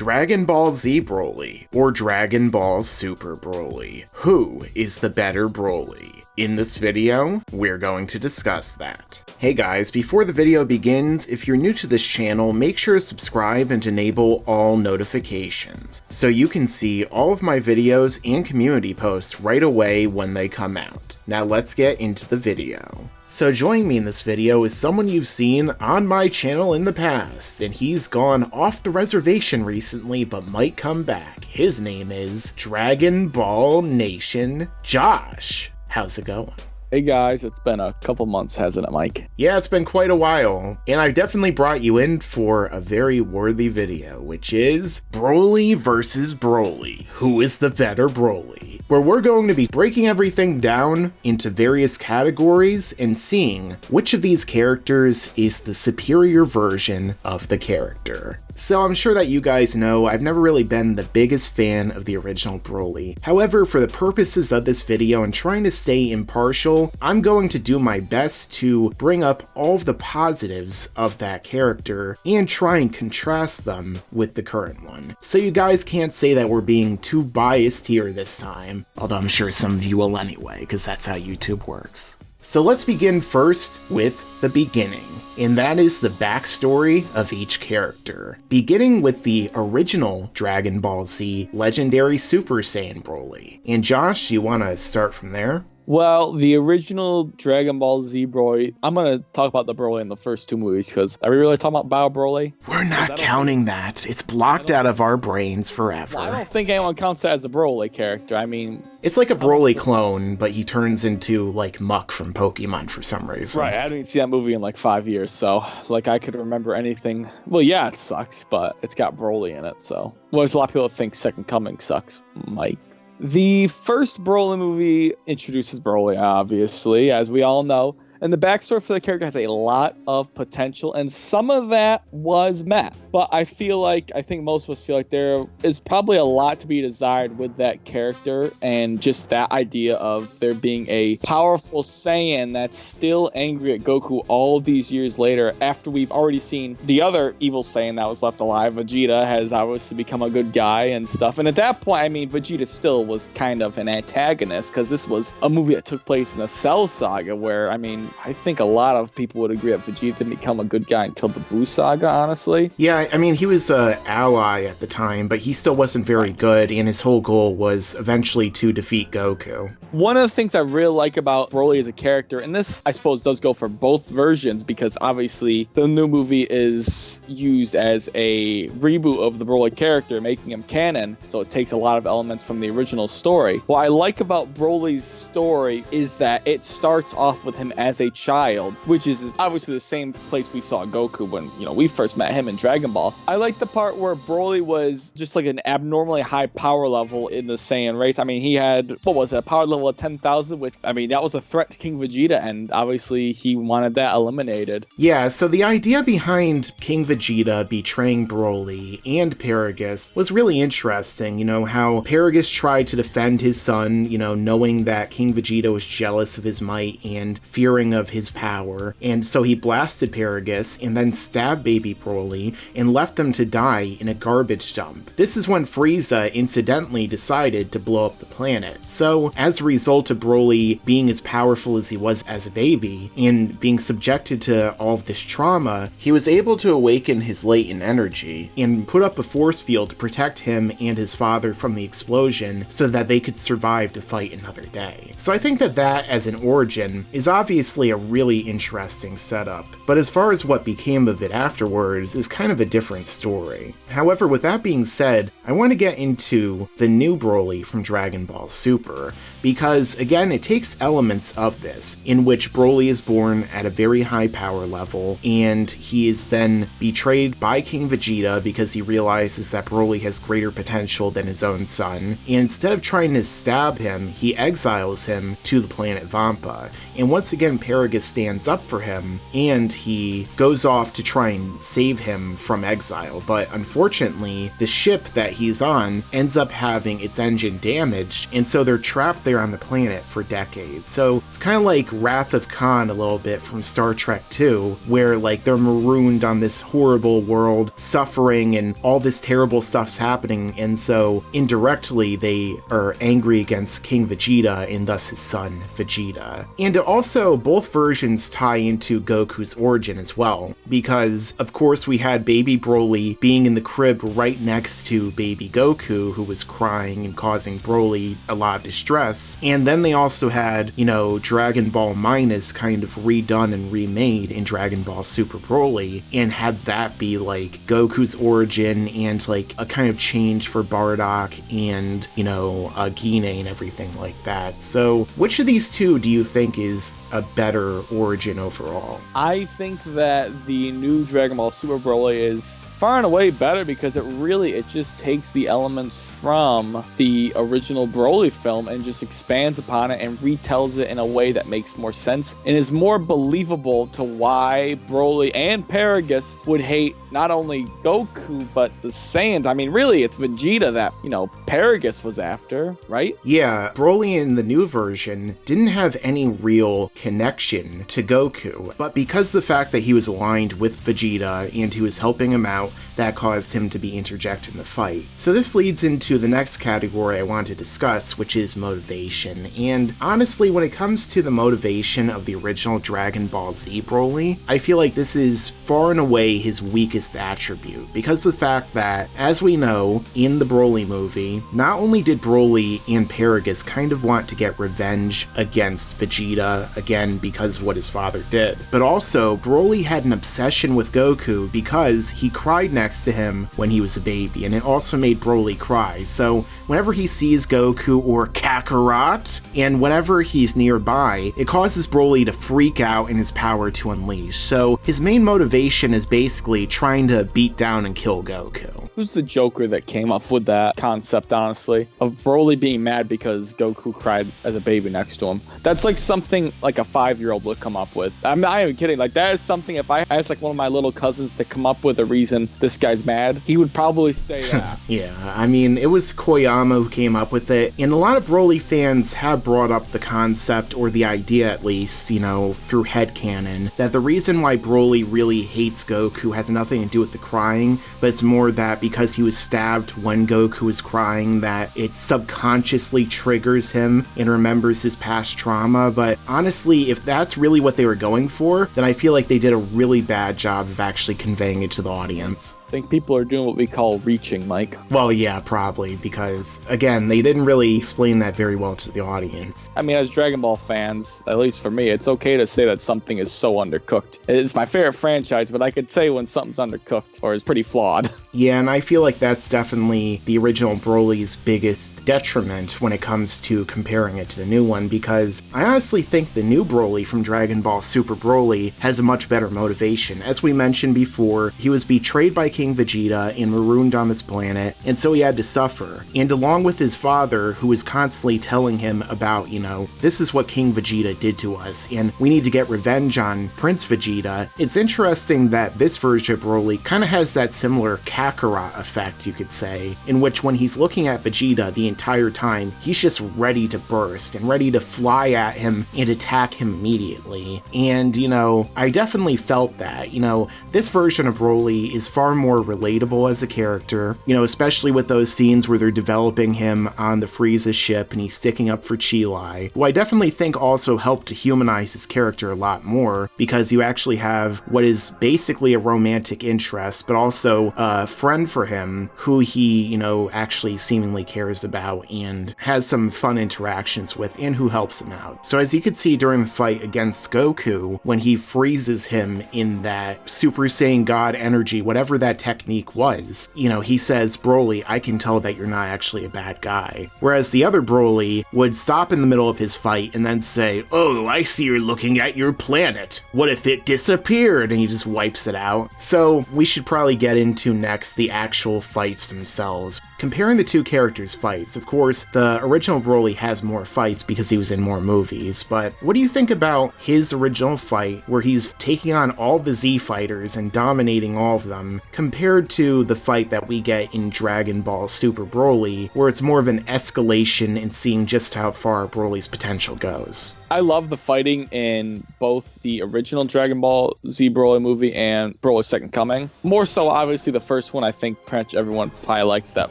Dragon Ball Z Broly or Dragon Ball Super Broly? Who is the better Broly? In this video, we're going to discuss that. Hey guys, before the video begins, if you're new to this channel, make sure to subscribe and enable all notifications so you can see all of my videos and community posts right away when they come out. Now let's get into the video. So joining me in this video is someone you've seen on my channel in the past, and he's gone off the reservation recently but might come back. His name is Dragon Ball Nation Josh. How's it going? Hey guys, it's been a couple months, hasn't it, Mike? Yeah, it's been quite a while, and I definitely brought you in for a very worthy video, which is Broly versus Broly. Who is the better Broly? Where we're going to be breaking everything down into various categories and seeing which of these characters is the superior version of the character. So I'm sure that you guys know I've never really been the biggest fan of the original Broly. However, for the purposes of this video and trying to stay impartial, I'm going to do my best to bring up all of the positives of that character and try and contrast them with the current one. So you guys can't say that we're being too biased here this time, although I'm sure some of you will anyway, because that's how YouTube works. So let's begin first with the beginning, and that is the backstory of each character, beginning with the original Dragon Ball Z legendary Super Saiyan Broly. And Josh, you want to start from there? Well, the original Dragon Ball Z Broly, I'm going to talk about the Broly in the first two movies, because are we really talking about Bio Broly? We're not counting that. It's blocked out of our brains forever. I don't think anyone counts that as a Broly character. I mean... It's like a Broly clone, but he turns into, like, Muck from Pokemon for some reason. Right, I didn't see that movie in, like, 5 years, so, like, I could remember anything. Well, yeah, it sucks, but it's got Broly in it, so... Well, there's a lot of people that think Second Coming sucks, Mike. The first Broly movie introduces Broly, obviously, as we all know. And the backstory for the character has a lot of potential, and some of that was met. But I think most of us feel like there is probably a lot to be desired with that character, and just that idea of there being a powerful Saiyan that's still angry at Goku all these years later, after we've already seen the other evil Saiyan that was left alive. Vegeta has obviously become a good guy and stuff. And at that point, I mean, Vegeta still was kind of an antagonist, because this was a movie that took place in the Cell Saga, where, I mean, I think a lot of people would agree that Vegeta didn't become a good guy until the Buu Saga, honestly. Yeah, I mean, he was an ally at the time, but he still wasn't very good, and his whole goal was eventually to defeat Goku. One of the things I really like about Broly as a character, and this, I suppose, does go for both versions, because obviously the new movie is used as a reboot of the Broly character, making him canon, so it takes a lot of elements from the original story. What I like about Broly's story is that it starts off with him as a child, which is obviously the same place we saw Goku when, we first met him in Dragon Ball. I like the part where Broly was just like an abnormally high power level in the Saiyan race. I mean, he had, a power level of 10,000, which, I mean, that was a threat to King Vegeta, and obviously he wanted that eliminated. Yeah, so the idea behind King Vegeta betraying Broly and Paragus was really interesting, how Paragus tried to defend his son, knowing that King Vegeta was jealous of his might and fearing of his power, and so he blasted Paragus and then stabbed baby Broly and left them to die in a garbage dump. This is when Frieza incidentally decided to blow up the planet. So as a result of Broly being as powerful as he was as a baby and being subjected to all of this trauma, he was able to awaken his latent energy and put up a force field to protect him and his father from the explosion so that they could survive to fight another day. So I think that as an origin is obviously a really interesting setup, but as far as what became of it afterwards is kind of a different story. However, with that being said, I want to get into the new Broly from Dragon Ball Super, because again, it takes elements of this, in which Broly is born at a very high power level, and he is then betrayed by King Vegeta because he realizes that Broly has greater potential than his own son, and instead of trying to stab him, he exiles him to the planet Vampa, and once again Paragus stands up for him, and he goes off to try and save him from exile. But unfortunately, the ship that he's on ends up having its engine damaged, and so they're trapped there on the planet for decades. So it's kind of like Wrath of Khan a little bit from Star Trek 2, where like they're marooned on this horrible world, suffering, and all this terrible stuff's happening, and so indirectly they are angry against King Vegeta and thus his son Vegeta. And also, both versions tie into Goku's origin as well, because of course we had baby Broly being in the crib right next to baby Goku, who was crying and causing Broly a lot of distress, and then they also had, you know, Dragon Ball Minus kind of redone and remade in Dragon Ball Super Broly, and had that be like Goku's origin and like a kind of change for Bardock and, you know, Gine and everything like that. So which of these two do you think is a better origin overall? I think that the new Dragon Ball Super Broly is far and away better, because it just takes the elements from the original Broly film and just expands upon it and retells it in a way that makes more sense and is more believable to why Broly and Paragus would hate not only Goku but the Saiyans. I mean, really, it's Vegeta that, you know, Paragus was after, right? Yeah, Broly in the new version didn't have any real connection to Goku, but because the fact that he was aligned with Vegeta and he was helping him out, that caused him to be interjected in the fight. So this leads into the next category I want to discuss, which is motivation. And honestly, when it comes to the motivation of the original Dragon Ball Z Broly, I feel like this is far and away his weakest attribute, because of the fact that, as we know, in the Broly movie, not only did Broly and Paragus kind of want to get revenge against Vegeta, again because of what his father did, but also Broly had an obsession with Goku because he cried next to him when he was a baby, and it also made Broly cry. So whenever he sees Goku or Kakarot, and whenever he's nearby, it causes Broly to freak out and his power to unleash. So his main motivation is basically trying to beat down and kill Goku. Who's the Joker that came up with that concept, honestly, of Broly being mad because Goku cried as a baby next to him? That's like something like a 5-year-old would come up with. I'm not even kidding. Like, that is something, if I asked like one of my little cousins to come up with a reason this guy's mad, he would probably say that. Yeah, I mean, it was Koyama who came up with it, and a lot of Broly fans have brought up the concept, or the idea at least, you know, through headcanon, that the reason why Broly really hates Goku has nothing to do with the crying, but it's more that because he was stabbed when Goku was crying, that it subconsciously triggers him and remembers his past trauma. But honestly, if that's really what they were going for, then I feel like they did a really bad job of actually conveying it to the audience. I think people are doing what we call reaching, Mike. Well, yeah, probably, because, again, they didn't really explain that very well to the audience. I mean, as Dragon Ball fans, at least for me, it's okay to say that something is so undercooked. It's my favorite franchise, but I could say when something's undercooked or is pretty flawed. Yeah, and I feel like that's definitely the original Broly's biggest detriment when it comes to comparing it to the new one, because I honestly think the new Broly from Dragon Ball Super Broly has a much better motivation. As we mentioned before, he was betrayed by King Vegeta and marooned on this planet, and so he had to suffer. And along with his father, who was constantly telling him about, you know, this is what King Vegeta did to us, and we need to get revenge on Prince Vegeta, it's interesting that this version of Broly kind of has that similar Kakarot effect, you could say, in which when he's looking at Vegeta the entire time, he's just ready to burst and ready to fly at him and attack him immediately. And, you know, I definitely felt that. You know, this version of Broly is far more relatable as a character, you know, especially with those scenes where they're developing him on the Frieza ship and he's sticking up for Chi-Lai, who I definitely think also helped to humanize his character a lot more, because you actually have what is basically a romantic interest, but also a friend for him who he, you know, actually seemingly cares about and has some fun interactions with, and who helps him out. So as you could see during the fight against Goku, when he freezes him in that Super Saiyan God energy, whatever that technique was. He says, Broly, I can tell that you're not actually a bad guy. Whereas the other Broly would stop in the middle of his fight and then say, oh, I see you're looking at your planet. What if it disappeared? And he just wipes it out. So we should probably get into next the actual fights themselves. Comparing the two characters' fights, of course, the original Broly has more fights because he was in more movies, but what do you think about his original fight where he's taking on all the Z fighters and dominating all of them, compared to the fight that we get in Dragon Ball Super Broly, where it's more of an escalation and seeing just how far Broly's potential goes? I love the fighting in both the original Dragon Ball Z Broly movie and Broly's Second Coming. More so, obviously, the first one. I think pretty much everyone probably likes that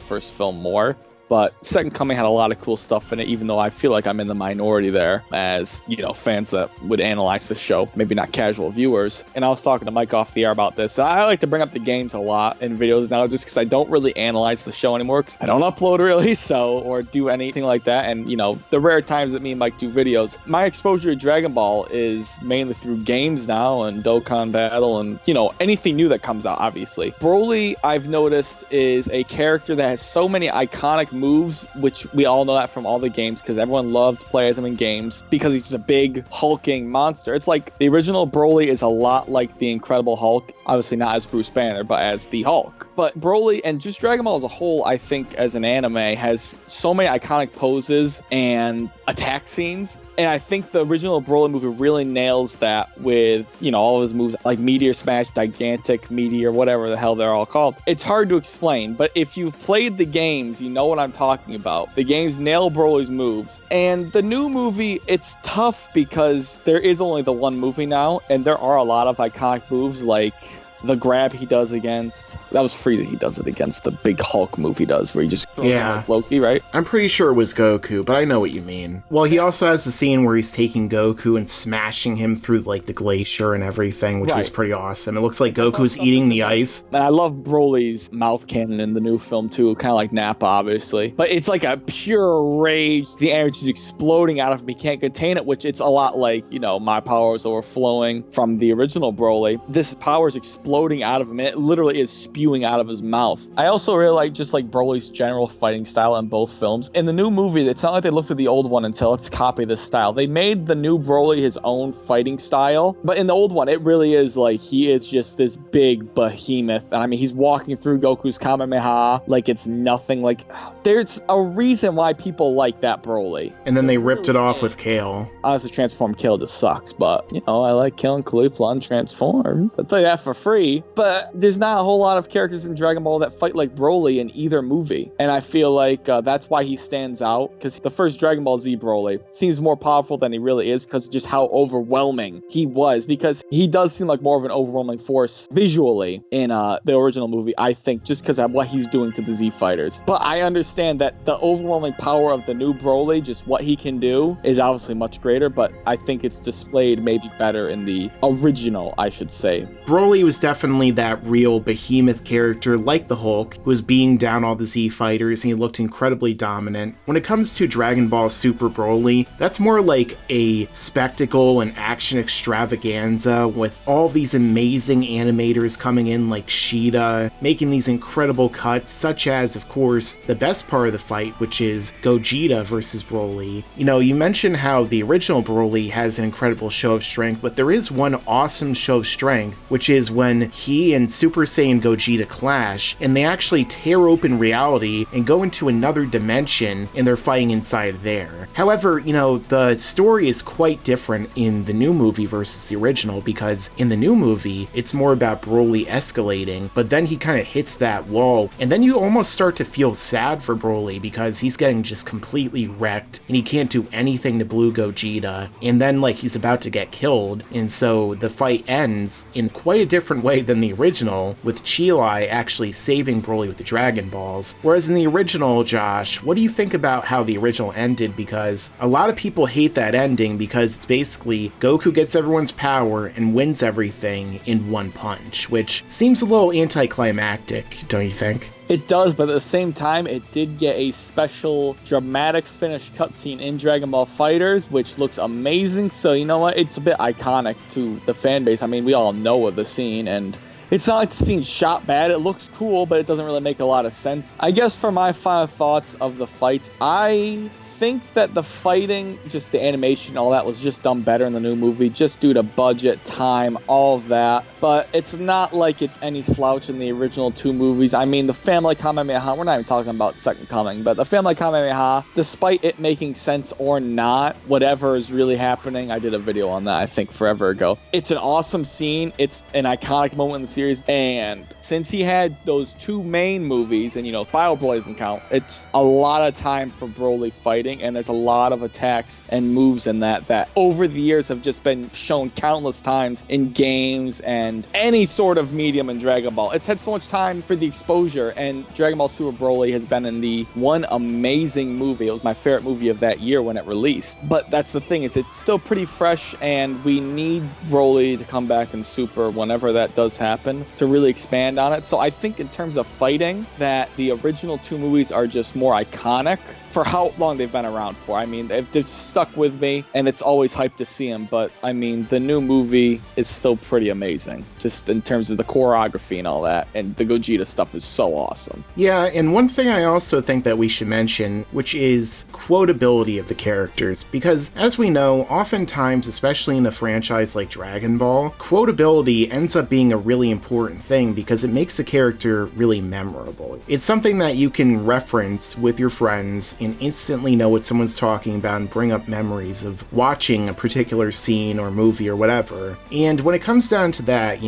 first film more. But Second Coming had a lot of cool stuff in it, even though I feel like I'm in the minority there as, fans that would analyze the show, maybe not casual viewers. And I was talking to Mike off the air about this. I like to bring up the games a lot in videos now just because I don't really analyze the show anymore because I don't upload really, or do anything like that. And, the rare times that me and Mike do videos, my exposure to Dragon Ball is mainly through games now and Dokkan Battle and, anything new that comes out, obviously. Broly, I've noticed, is a character that has so many iconic moves, which we all know that from all the games because everyone loves to play as him in games because he's just a big hulking monster. It's like the original Broly is a lot like the Incredible Hulk, obviously not as Bruce Banner, but as the Hulk. But Broly and just Dragon Ball as a whole, I think as an anime, has so many iconic poses and attack scenes. And I think the original Broly movie really nails that with, all of his moves like Meteor Smash, Gigantic Meteor, whatever the hell they're all called. It's hard to explain, but if you've played the games, you know what I'm talking about. The games nail Broly's moves. And the new movie, it's tough because there is only the one movie now, and there are a lot of iconic moves like the grab he does against, that was Frieza he does it against, the big Hulk move he does where he just goes like Loki, right? I'm pretty sure it was Goku, but I know what you mean. Well, he also has the scene where he's taking Goku and smashing him through like the glacier and everything, which was pretty awesome. It looks like Goku's eating the ice. And I love Broly's mouth cannon in the new film too, kind of like Nappa obviously, but it's like a pure rage. The energy is exploding out of him. He can't contain it, which it's a lot like, my power is overflowing from the original Broly. This power is exploding out of him, and it literally is spewing out of his mouth. I also really like just like Broly's general fighting style in both films. In the new movie, it's not like they looked at the old one and said, let's copy this style. They made the new Broly his own fighting style, but in the old one, it really is like he is just this big behemoth. I mean, he's walking through Goku's Kamehameha like it's nothing. Like, there's a reason why people like that Broly. And then they ripped it off with Kale. Honestly, Transform Kale just sucks, but, I like killing Caulifla and Transform. I'll tell you that for free. But there's not a whole lot of characters in Dragon Ball that fight like Broly in either movie. And I feel like that's why he stands out, because the first Dragon Ball Z Broly seems more powerful than he really is because of just how overwhelming he was, because he does seem like more of an overwhelming force visually in the original movie, I think, just because of what he's doing to the Z fighters. But I understand that the overwhelming power of the new Broly, just what he can do, is obviously much greater, but I think it's displayed maybe better in the original, I should say. Broly was definitely that real behemoth character like the Hulk, who was beating down all the Z fighters, and he looked incredibly dominant. When it comes to Dragon Ball Super Broly, that's more like a spectacle and action extravaganza with all these amazing animators coming in like Sheeta, making these incredible cuts, such as, of course, the best part of the fight, which is Gogeta versus Broly. You mentioned how the original Broly has an incredible show of strength, but there is one awesome show of strength, which is when he and Super Saiyan Gogeta clash, and they actually tear open reality and go into another dimension, and they're fighting inside there. However, the story is quite different in the new movie versus the original, because in the new movie, it's more about Broly escalating, but then he kind of hits that wall, and then you almost start to feel sad for Broly because he's getting just completely wrecked, and he can't do anything to Blue Gogeta, and then he's about to get killed, and so the fight ends in quite a different way than the original, with Chilai actually saving Broly with the Dragon Balls. Whereas in the original, Josh, what do you think about how the original ended? Because a lot of people hate that ending because it's basically Goku gets everyone's power and wins everything in one punch, which seems a little anticlimactic, don't you think? It does, but at the same time, it did get a special dramatic finish cutscene in Dragon Ball FighterZ, which looks amazing. So you know what? It's a bit iconic to the fan base. I mean, we all know of the scene, and It's not like the scene's shot bad. It looks cool, but it doesn't really make a lot of sense. I guess for my final thoughts of the fights, I think that the fighting, just the animation, all that was just done better in the new movie, just due to budget, time, all of that. But it's not like it's any slouch in the original 2 movies. I mean, the Family Kamehameha, we're not even talking about Second Coming, but the Family Kamehameha, despite it making sense or not, whatever is really happening, I did a video on that, I think, forever ago. It's an awesome scene. It's an iconic moment in the series. And since he had those 2 main movies, and, Bio Broly doesn't count, it's a lot of time for Broly fighting. And there's a lot of attacks and moves in that over the years have just been shown countless times in games and any sort of medium in Dragon Ball. It's had so much time for the exposure, and Dragon Ball Super Broly has been in the one amazing movie. It was my favorite movie of that year when it released. But that's the thing, is it's still pretty fresh, and we need Broly to come back in Super whenever that does happen to really expand on it. So I think in terms of fighting, that the original 2 movies are just more iconic for how long they've been around for. I mean, they've just stuck with me, and it's always hyped to see them. But I mean, the new movie is still pretty amazing, just in terms of the choreography and all that. And the Gogeta stuff is so awesome. Yeah, and one thing I also think that we should mention, which is quotability of the characters, because as we know, oftentimes, especially in a franchise like Dragon Ball, quotability ends up being a really important thing because it makes a character really memorable. It's something that you can reference with your friends and instantly know what someone's talking about and bring up memories of watching a particular scene or movie or whatever. And when it comes down to that,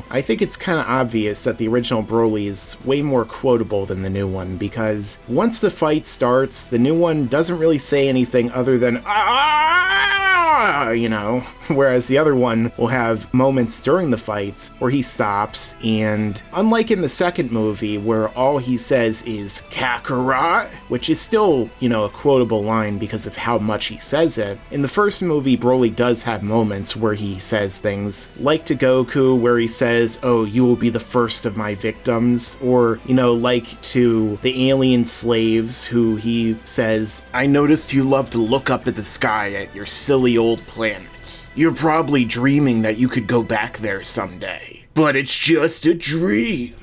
I think it's kind of obvious that the original Broly is way more quotable than the new one, because once the fight starts, the new one doesn't really say anything other than whereas the other one will have moments during the fights where he stops, and unlike in the second movie where all he says is Kakarot, which is still, a quotable line because of how much he says it, in the first movie Broly does have moments where he says things like to Goku where he says, "Oh, you will be the first of my victims," or, like to the alien slaves who he says, "I noticed you love to look up at the sky at your silly old planet. You're probably dreaming that you could go back there someday, but it's just a dream."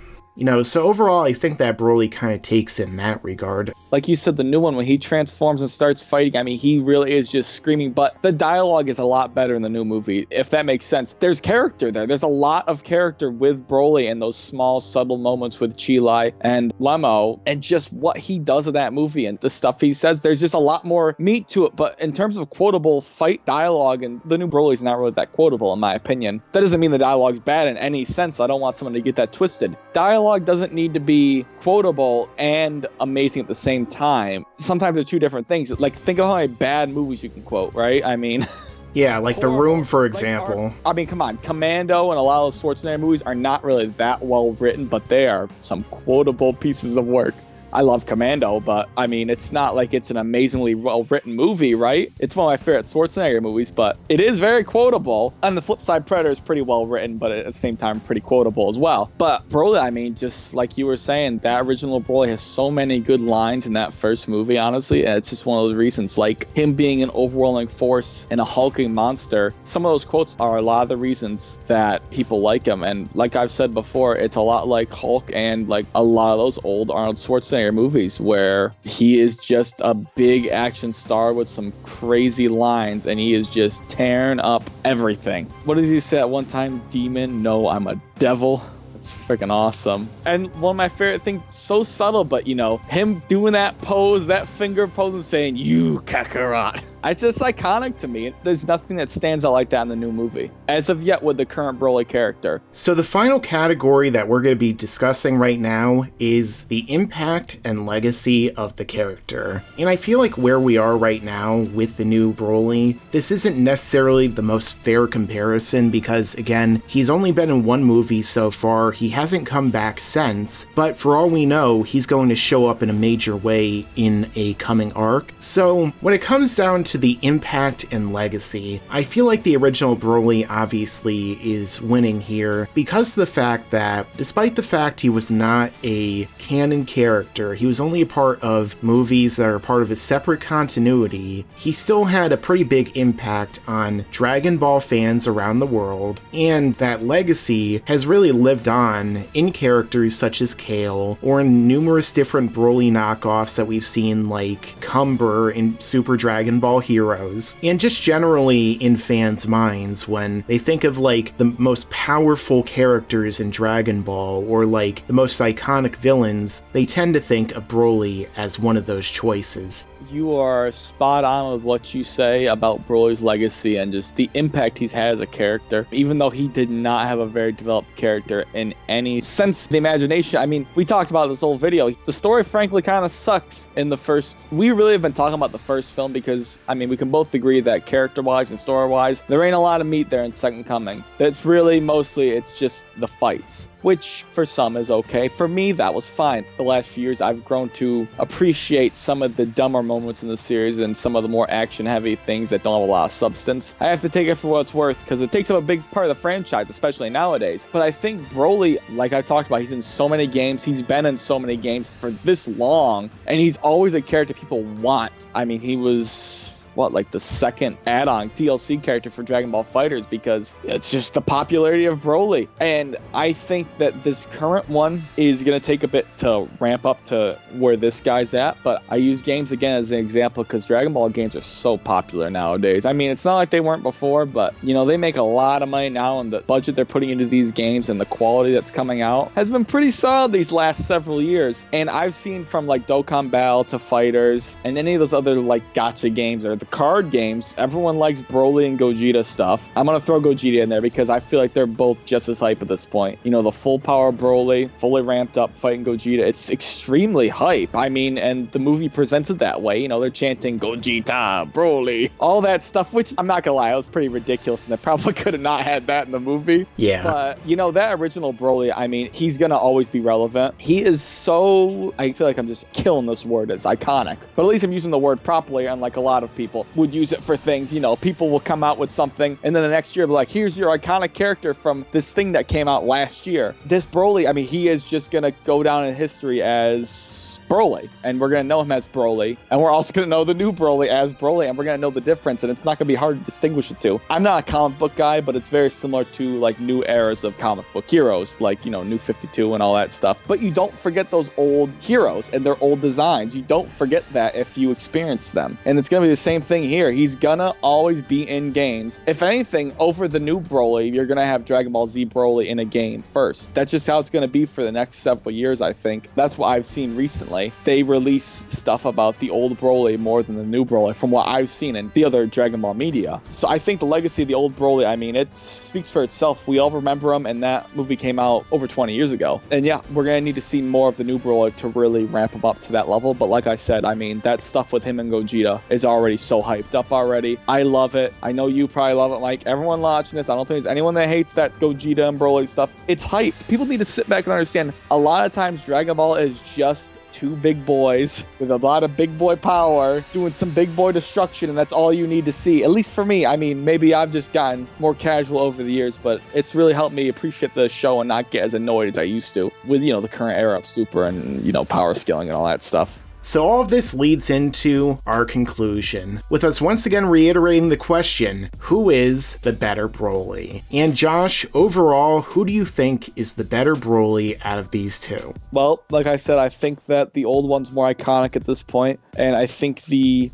So overall, I think that Broly kind of takes in that regard. Like you said, the new one, when he transforms and starts fighting, I mean, he really is just screaming, but the dialogue is a lot better in the new movie, if that makes sense. There's character there. There's a lot of character with Broly and those small, subtle moments with Chilai and Lemo, and just what he does in that movie and the stuff he says. There's just a lot more meat to it, but in terms of quotable fight dialogue, and the new Broly's not really that quotable, in my opinion. That doesn't mean the dialogue's bad in any sense. I don't want someone to get that twisted. Dialogue doesn't need to be quotable and amazing at the same time. Sometimes they're 2 different things. Like, think of how many bad movies you can quote, right? I mean... Yeah, like The Room, for example. Come on. Commando and a lot of the Schwarzenegger movies are not really that well written, but they are some quotable pieces of work. I love Commando, but I mean, it's not like it's an amazingly well-written movie, right? It's one of my favorite Schwarzenegger movies, but it is very quotable. On the flip side, Predator is pretty well-written, but at the same time, pretty quotable as well. But Broly, I mean, just like you were saying, that original Broly has so many good lines in that first movie, honestly, and it's just one of those reasons, like him being an overwhelming force and a hulking monster. Some of those quotes are a lot of the reasons that people like him, and like I've said before, it's a lot like Hulk and like a lot of those old Arnold Schwarzenegger movies where he is just a big action star with some crazy lines and he is just tearing up everything. What does he say at one time? Demon? No, I'm a devil. It's freaking awesome. And one of my favorite things, so subtle, but him doing that pose, that finger pose and saying, "You Kakarot." It's just iconic to me. There's nothing that stands out like that in the new movie, as of yet with the current Broly character. So the final category that we're going to be discussing right now is the impact and legacy of the character. And I feel like where we are right now with the new Broly, this isn't necessarily the most fair comparison because, again, he's only been in 1 movie so far. He hasn't come back since, but for all we know, he's going to show up in a major way in a coming arc. So when it comes down to the impact and legacy, I feel like the original Broly obviously is winning here because of the fact that, despite the fact he was not a canon character, he was only a part of movies that are part of a separate continuity, he still had a pretty big impact on Dragon Ball fans around the world, and that legacy has really lived on in characters such as Kale, or in numerous different Broly knockoffs that we've seen like Cumber in Super Dragon Ball Heroes, and just generally in fans' minds when they think of like the most powerful characters in Dragon Ball or like the most iconic villains, they tend to think of Broly as one of those choices. You are spot on with what you say about Broly's legacy and just the impact he's had as a character. Even though he did not have a very developed character in any sense of the imagination. I mean, we talked about this whole video. The story, frankly, kind of sucks in the first. We really have been talking about the first film because, I mean, we can both agree that character-wise and story-wise, there ain't a lot of meat there in Second Coming. That's really mostly, it's just the fights, which for some is okay. For me, that was fine. The last few years, I've grown to appreciate some of the dumber moments in the series and some of the more action-heavy things that don't have a lot of substance. I have to take it for what it's worth because it takes up a big part of the franchise, especially nowadays. But I think Broly, like I talked about, he's in so many games. He's been in so many games for this long, and he's always a character people want. I mean, he was like the second add-on DLC character for Dragon Ball FighterZ because it's just the popularity of Broly. And I think that this current one is going to take a bit to ramp up to where this guy's at, but I use games again as an example because Dragon Ball games are so popular nowadays. I mean, it's not like they weren't before, but you know, they make a lot of money now, and the budget they're putting into these games and the quality that's coming out has been pretty solid these last several years. And I've seen from like Dokkan Battle to FighterZ and any of those other like gacha games or the card games, everyone likes Broly and Gogeta stuff. I'm gonna throw Gogeta in there because I feel like they're both just as hype at this point. You know, the full power Broly, fully ramped up fighting Gogeta, it's extremely hype. I mean, and the movie presents it that way. You know, they're chanting Gogeta, Broly, all that stuff, which I'm not gonna lie, it was pretty ridiculous, and they probably could have not had that in the movie. Yeah. But, you know, that original Broly, I mean, he's gonna always be relevant. He is so, I feel like I'm just killing this word, as iconic. But at least I'm using the word properly, unlike a lot of people would use it for things. You know, people will come out with something and then the next year be like, here's your iconic character from this thing that came out last year. This Broly, I mean, he is just gonna go down in history as Broly, and we're going to know him as Broly, and we're also going to know the new Broly as Broly, and we're going to know the difference, and it's not going to be hard to distinguish the two. I'm not a comic book guy, but it's very similar to like new eras of comic book heroes, like, you know, New 52 and all that stuff. But you don't forget those old heroes and their old designs. You don't forget that if you experience them. And it's going to be the same thing here. He's going to always be in games. If anything, over the new Broly, you're going to have Dragon Ball Z Broly in a game first. That's just how it's going to be for the next several years, I think. That's what I've seen recently. They release stuff about the old Broly more than the new Broly from what I've seen in the other Dragon Ball media. So I think the legacy of the old Broly, I mean, it speaks for itself. We all remember him, and that movie came out over 20 years ago. And yeah, we're going to need to see more of the new Broly to really ramp him up to that level. But like I said, I mean, that stuff with him and Gogeta is already so hyped up already. I love it. I know you probably love it, Mike. Everyone watching this, I don't think there's anyone that hates that Gogeta and Broly stuff. It's hyped. People need to sit back and understand a lot of times Dragon Ball is just two big boys with a lot of big boy power doing some big boy destruction, and that's all you need to see, at least for me. I mean, maybe I've just gotten more casual over the years, but it's really helped me appreciate the show and not get as annoyed as I used to with, you know, the current era of Super and, you know, power scaling and all that stuff. So all of this leads into our conclusion, with us once again reiterating the question, who is the better Broly? And Josh, overall, who do you think is the better Broly out of these two? Well, like I said, I think that the old one's more iconic at this point, and I think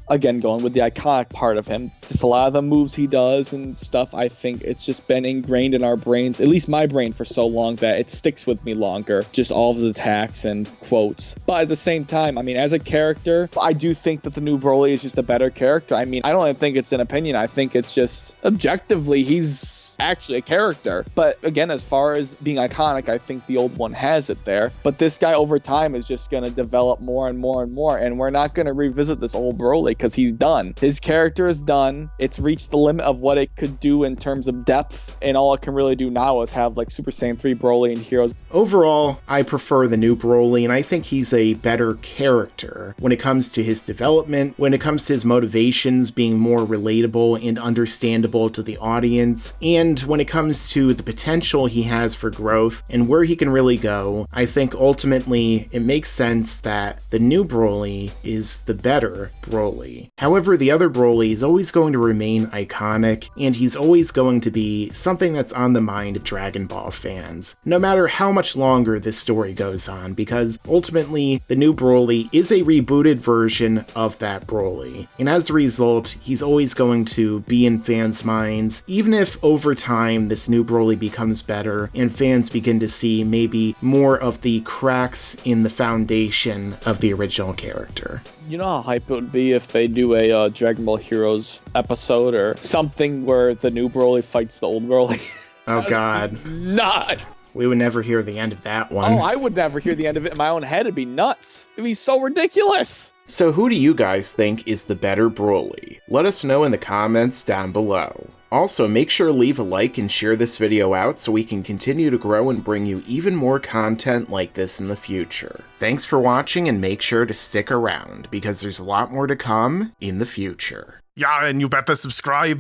again, going with the iconic part of him, just a lot of the moves he does and stuff, I think it's just been ingrained in our brains, at least my brain, for so long that it sticks with me longer, just all of his attacks and quotes. But at the same time, I mean, as a character, I do think that the new Broly is just a better character. I mean, I don't even think it's an opinion. I think it's just objectively, he's actually a character. But again, as far as being iconic, I think the old one has it there. But this guy over time is just going to develop more and more and more. And we're not going to revisit this old Broly because he's done. His character is done. It's reached the limit of what it could do in terms of depth. And all it can really do now is have like Super Saiyan 3 Broly and Heroes. Overall, I prefer the new Broly, and I think he's a better character when it comes to his development, when it comes to his motivations being more relatable and understandable to the audience, and when it comes to the potential he has for growth and where he can really go. I think ultimately it makes sense that the new Broly is the better Broly. However, the other Broly is always going to remain iconic, and he's always going to be something that's on the mind of Dragon Ball fans, no matter how much longer this story goes on, because ultimately the new Broly is a rebooted version of that Broly, and as a result, he's always going to be in fans' minds, even if over time this new Broly becomes better and fans begin to see maybe more of the cracks in the foundation of the original character. You know how hype it would be if they do a Dragon Ball Heroes episode or something where the new Broly fights the old Broly? Oh god. Nuts! We would never hear the end of that one. Oh, I would never hear the end of it in my own head. It'd be nuts. It'd be so ridiculous. So who do you guys think is the better Broly? Let us know in the comments down below. Also, make sure to leave a like and share this video out so we can continue to grow and bring you even more content like this in the future. Thanks for watching, and make sure to stick around, because there's a lot more to come in the future. Yeah, and you better subscribe.